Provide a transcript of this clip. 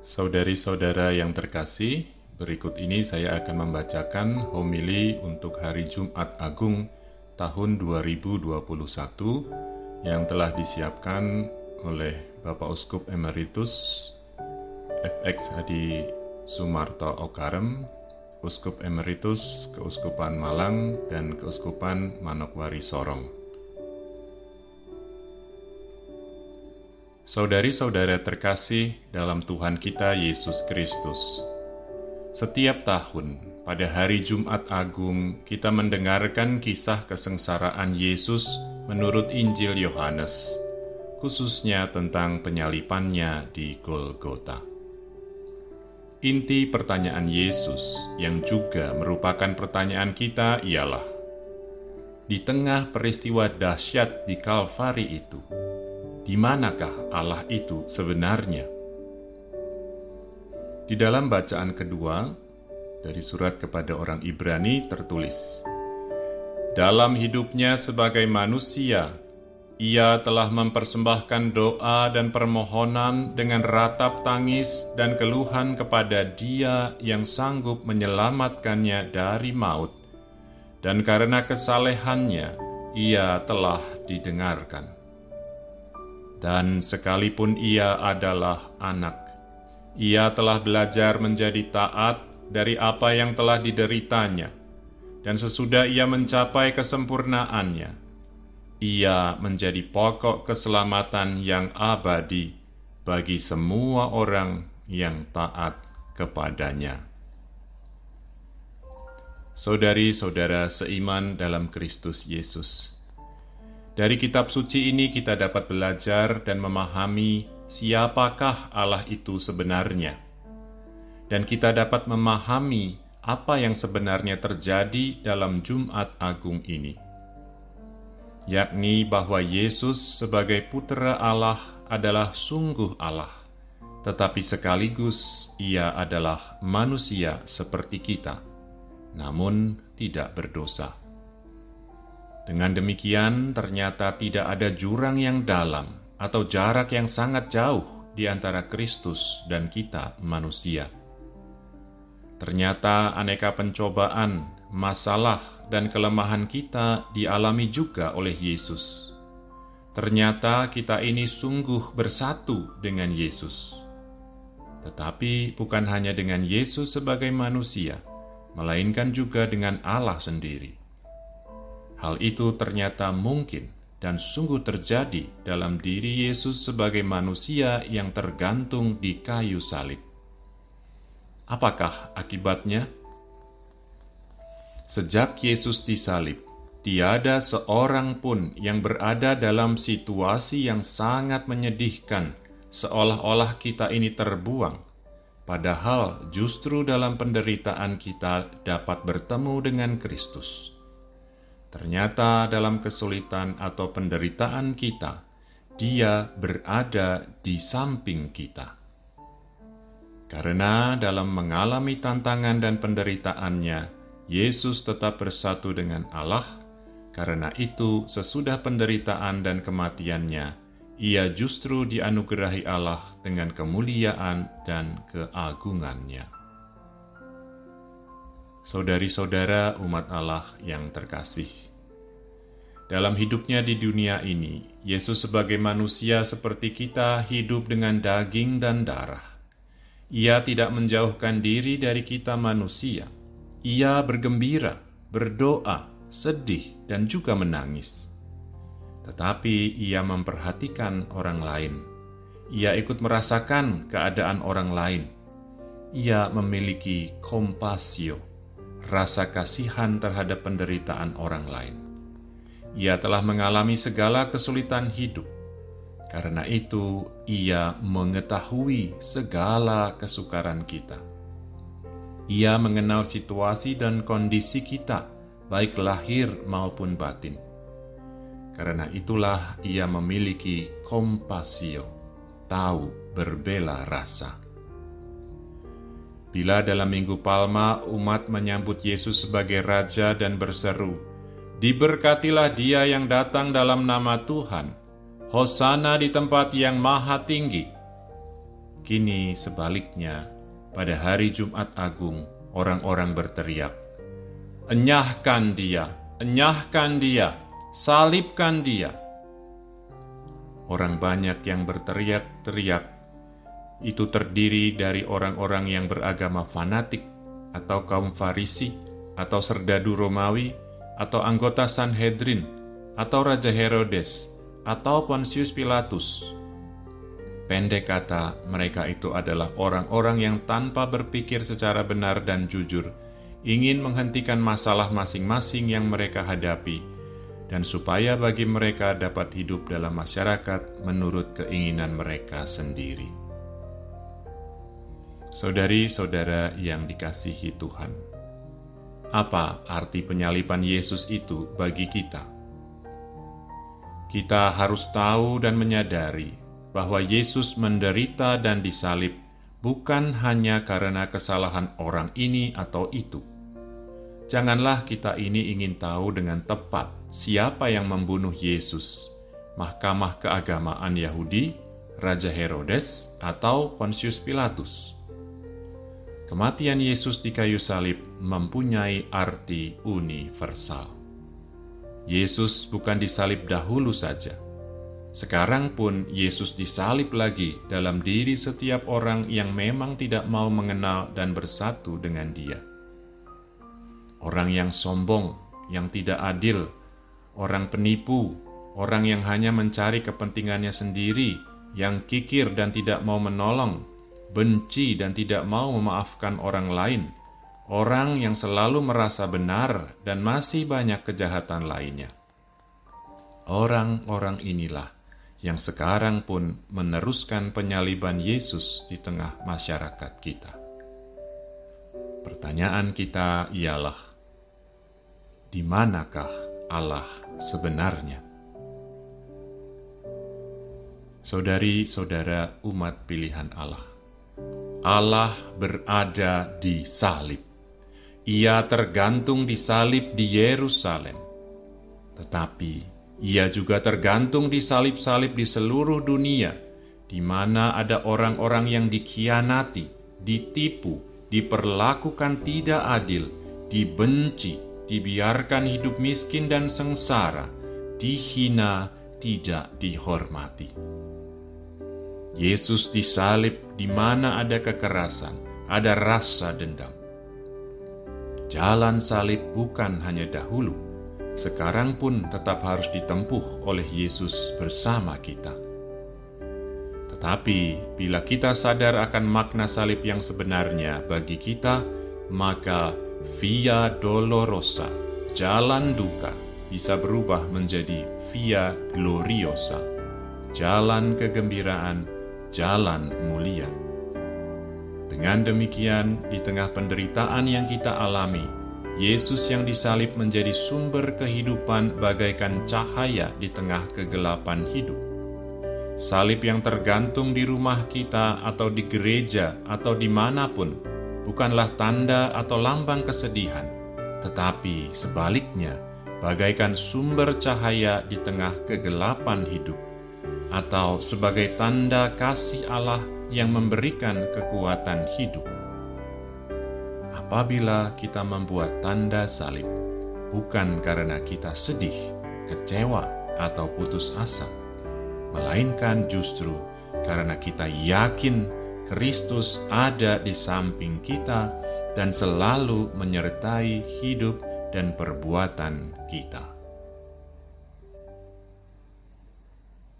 Saudari-saudara yang terkasih, berikut ini saya akan membacakan homili untuk hari Jumat Agung tahun 2021 yang telah disiapkan oleh Bapak Uskup Emeritus FX Hadi Sumarto Okarem, Uskup Emeritus Keuskupan Malang dan Keuskupan Manokwari Sorong. Saudari-saudara terkasih dalam Tuhan kita Yesus Kristus, setiap tahun pada hari Jumat Agung kita mendengarkan kisah kesengsaraan Yesus menurut Injil Yohanes, khususnya tentang penyalipannya di Golgota. Inti pertanyaan Yesus yang juga merupakan pertanyaan kita ialah, di tengah peristiwa dahsyat di Kalvari itu, di manakah Allah itu sebenarnya? Di dalam bacaan kedua dari surat kepada orang Ibrani tertulis, dalam hidupnya sebagai manusia, ia telah mempersembahkan doa dan permohonan dengan ratap tangis dan keluhan kepada Dia yang sanggup menyelamatkannya dari maut, dan karena kesalehannya ia telah didengarkan. Dan sekalipun ia adalah anak, ia telah belajar menjadi taat dari apa yang telah dideritanya, dan sesudah ia mencapai kesempurnaannya, ia menjadi pokok keselamatan yang abadi bagi semua orang yang taat kepadanya. Saudari-saudara seiman dalam Kristus Yesus, dari kitab suci ini kita dapat belajar dan memahami siapakah Allah itu sebenarnya. Dan kita dapat memahami apa yang sebenarnya terjadi dalam Jumat Agung ini. Yakni bahwa Yesus sebagai Putra Allah adalah sungguh Allah, tetapi sekaligus ia adalah manusia seperti kita, namun tidak berdosa. Dengan demikian, ternyata tidak ada jurang yang dalam atau jarak yang sangat jauh di antara Kristus dan kita manusia. Ternyata aneka pencobaan, masalah, dan kelemahan kita dialami juga oleh Yesus. Ternyata kita ini sungguh bersatu dengan Yesus. Tetapi bukan hanya dengan Yesus sebagai manusia, melainkan juga dengan Allah sendiri. Hal itu ternyata mungkin dan sungguh terjadi dalam diri Yesus sebagai manusia yang tergantung di kayu salib. Apakah akibatnya? Sejak Yesus disalib, tiada seorang pun yang berada dalam situasi yang sangat menyedihkan, seolah-olah kita ini terbuang. Padahal justru dalam penderitaan kita dapat bertemu dengan Kristus. Ternyata dalam kesulitan atau penderitaan kita, Dia berada di samping kita. Karena dalam mengalami tantangan dan penderitaannya, Yesus tetap bersatu dengan Allah. Karena itu, sesudah penderitaan dan kematiannya, Ia justru dianugerahi Allah dengan kemuliaan dan keagungannya. Saudari-saudara umat Allah yang terkasih, dalam hidupnya di dunia ini, Yesus sebagai manusia seperti kita hidup dengan daging dan darah. Ia tidak menjauhkan diri dari kita manusia. Ia bergembira, berdoa, sedih, dan juga menangis. Tetapi ia memperhatikan orang lain. Ia ikut merasakan keadaan orang lain. Ia memiliki kompasio, rasa kasihan terhadap penderitaan orang lain. Ia telah mengalami segala kesulitan hidup. Karena itu, ia mengetahui segala kesukaran kita. Ia mengenal situasi dan kondisi kita, baik lahir maupun batin. Karena itulah ia memiliki kompasio, tahu berbela rasa. Bila dalam Minggu Palma umat menyambut Yesus sebagai Raja dan berseru, "Diberkatilah Dia yang datang dalam nama Tuhan, Hosana di tempat yang maha tinggi." Kini sebaliknya, pada hari Jumat Agung, orang-orang berteriak, "Enyahkan dia! Enyahkan dia! Salibkan dia!" Orang banyak yang berteriak-teriak itu terdiri dari orang-orang yang beragama fanatik, atau kaum Farisi, atau serdadu Romawi, atau anggota Sanhedrin, atau Raja Herodes, atau Pontius Pilatus. Pendek kata, mereka itu adalah orang-orang yang tanpa berpikir secara benar dan jujur, ingin menghentikan masalah masing-masing yang mereka hadapi, dan supaya bagi mereka dapat hidup dalam masyarakat menurut keinginan mereka sendiri. Saudari-saudara yang dikasihi Tuhan, apa arti penyaliban Yesus itu bagi kita? Kita harus tahu dan menyadari bahwa Yesus menderita dan disalib bukan hanya karena kesalahan orang ini atau itu. Janganlah kita ini ingin tahu dengan tepat siapa yang membunuh Yesus, Mahkamah Keagamaan Yahudi, Raja Herodes, atau Pontius Pilatus. Kematian Yesus di kayu salib mempunyai arti universal. Yesus bukan disalib dahulu saja. Sekarang pun Yesus disalib lagi dalam diri setiap orang yang memang tidak mau mengenal dan bersatu dengan Dia. Orang yang sombong, yang tidak adil, orang penipu, orang yang hanya mencari kepentingannya sendiri, yang kikir dan tidak mau menolong, benci dan tidak mau memaafkan orang lain, orang yang selalu merasa benar dan masih banyak kejahatan lainnya. Orang-orang inilah yang sekarang pun meneruskan penyaliban Yesus di tengah masyarakat kita. Pertanyaan kita ialah, di manakah Allah sebenarnya? Saudari-saudara umat pilihan Allah, Allah berada di salib. Ia tergantung di salib di Yerusalem. Tetapi Ia juga tergantung di salib-salib di seluruh dunia, di mana ada orang-orang yang dikhianati, ditipu, diperlakukan tidak adil, dibenci, dibiarkan hidup miskin dan sengsara, dihina, tidak dihormati. Yesus disalib di mana ada kekerasan, ada rasa dendam. Jalan salib bukan hanya dahulu, sekarang pun tetap harus ditempuh oleh Yesus bersama kita. Tetapi bila kita sadar akan makna salib yang sebenarnya bagi kita, maka Via Dolorosa, jalan duka, bisa berubah menjadi Via Gloriosa, jalan kegembiraan, jalan mulia. Dengan demikian, di tengah penderitaan yang kita alami, Yesus yang disalib menjadi sumber kehidupan bagaikan cahaya di tengah kegelapan hidup. Salib yang tergantung di rumah kita atau di gereja atau dimanapun bukanlah tanda atau lambang kesedihan, tetapi sebaliknya bagaikan sumber cahaya di tengah kegelapan hidup, atau sebagai tanda kasih Allah yang memberikan kekuatan hidup. Apabila kita membuat tanda salib, bukan karena kita sedih, kecewa, atau putus asa, melainkan justru karena kita yakin Kristus ada di samping kita dan selalu menyertai hidup dan perbuatan kita.